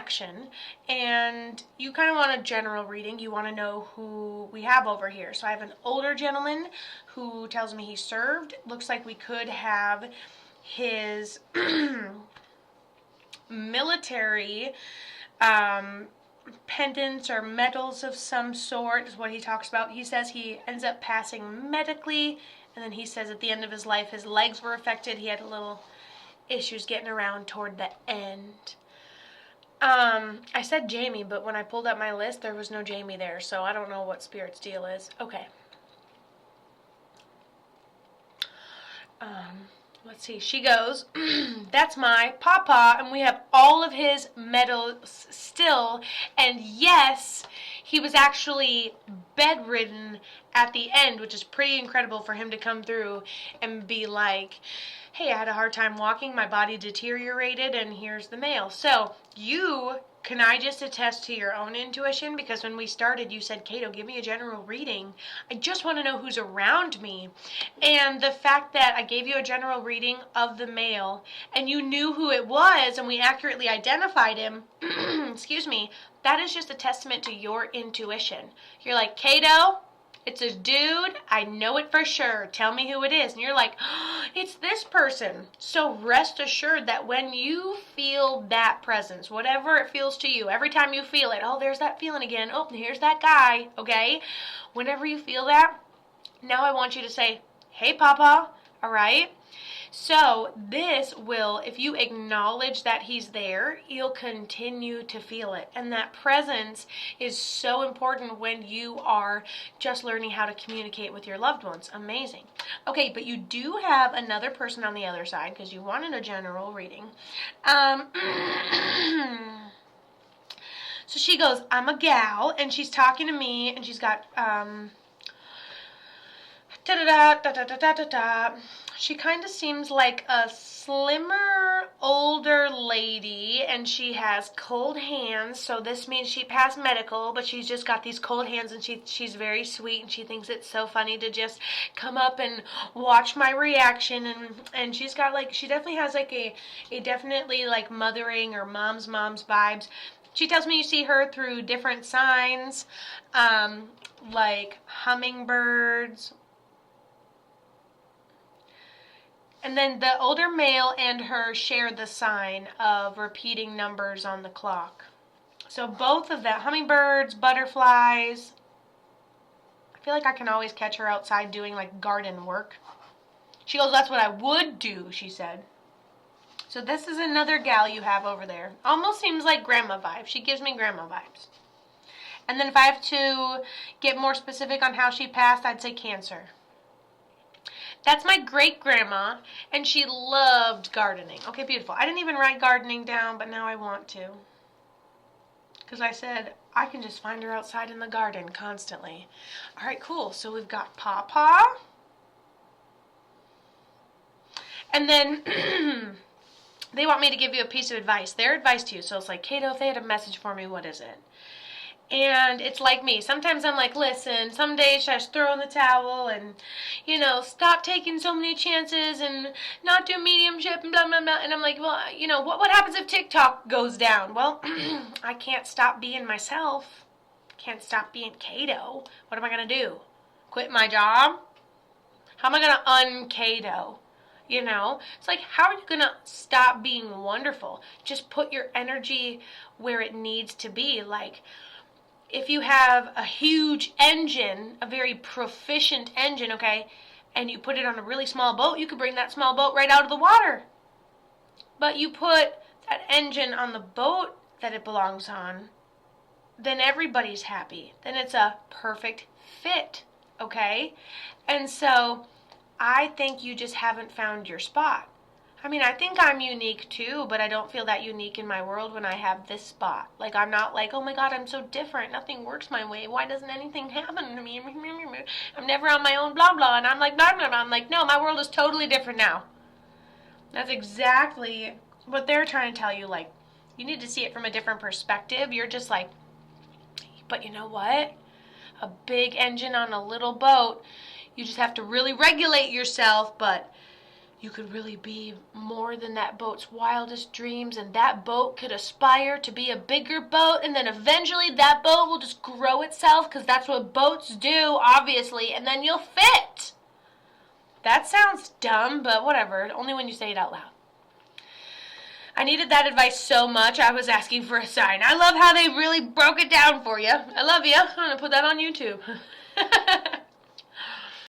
reaction, and you kind of want a general reading. You want to know who we have over here. So I have an older gentleman who tells me he served. Looks like we could have his military pendants or medals of some sort is what he talks about. He says he ends up passing medically, and then he says at the end of his life his legs were affected. He had a little issues getting around toward the end. I said Jamie, but when I pulled up my list, there was no Jamie there, so I don't know what Spirit's deal is. Okay. Let's see. She goes, that's my papa, and we have all of his medals still, and yes, he was actually bedridden at the end, which is pretty incredible for him to come through and be like, hey, I had a hard time walking, my body deteriorated, and here's the mail. So, can I just attest to your own intuition? Because when we started, you said, Kato, give me a general reading. I just want to know who's around me. And the fact that I gave you a general reading of the male, and you knew who it was, and we accurately identified him, excuse me, that is just a testament to your intuition. You're like, Kato, it's a dude, I know it for sure, tell me who it is. And you're like, oh, it's this person. So rest assured that when you feel that presence, whatever it feels to you, every time you feel it, oh, there's that feeling again, oh, here's that guy, okay? Whenever you feel that, now I want you to say, hey, Papa, all right? So this will, if you acknowledge that he's there, you'll continue to feel it. And that presence is so important when you are just learning how to communicate with your loved ones. Amazing. Okay, but you do have another person on the other side because you wanted a general reading. So she goes, I'm a gal, and she's talking to me, and she's got, she kind of seems like a slimmer, older lady, and she has cold hands, so this means she passed medical, but she's just got these cold hands, and she's very sweet, and she thinks it's so funny to just come up and watch my reaction, and she's got, like, she definitely has, like, a definitely, like, mothering or mom's vibes. She tells me you see her through different signs, like hummingbirds. And then the older male and her share the sign of repeating numbers on the clock. So both of them, hummingbirds, butterflies. I feel like I can always catch her outside doing like garden work. She goes, that's what I would do, she said. So this is another gal you have over there. Almost seems like grandma vibes. She gives me grandma vibes. And then if I have to get more specific on how she passed, I'd say Cancer. That's my great-grandma, and she loved gardening. Okay, beautiful. I didn't even write gardening down, but now I want to. Because I said, I can just find her outside in the garden constantly. All right, cool. So we've got Papa. And then they want me to give you a piece of advice. Their advice to you. So it's like, Kato, if they had a message for me, what is it? And it's like me. Sometimes I'm like, listen, some days I just throw in the towel and, stop taking so many chances and not do mediumship and blah, blah, blah. And I'm like, well, what happens if TikTok goes down? Well, I can't stop being myself. Can't stop being Kato. What am I going to do? Quit my job? How am I going to un-Kato? It's like, how are you going to stop being wonderful? Just put your energy where it needs to be. Like, if you have a huge engine, a very proficient engine, okay, and you put it on a really small boat, you could bring that small boat right out of the water. But you put that engine on the boat that it belongs on, then everybody's happy. Then it's a perfect fit, okay? And so I think you just haven't found your spot. I mean, I think I'm unique too, but I don't feel that unique in my world when I have this spot. Like, I'm not like, oh my God, I'm so different. Nothing works my way. Why doesn't anything happen to me? I'm never on my own, blah, blah. And I'm like, blah, blah, blah. I'm like, no, my world is totally different now. That's exactly what they're trying to tell you. Like, you need to see it from a different perspective. You're just like, but you know what? A big engine on a little boat. You just have to really regulate yourself, but you could really be more than that boat's wildest dreams, and that boat could aspire to be a bigger boat, and then eventually that boat will just grow itself, because that's what boats do, obviously, and then you'll fit. That sounds dumb, but whatever, only when you say it out loud. I needed that advice so much, I was asking for a sign. I love how they really broke it down for you. I love you. I'm going to put that on YouTube.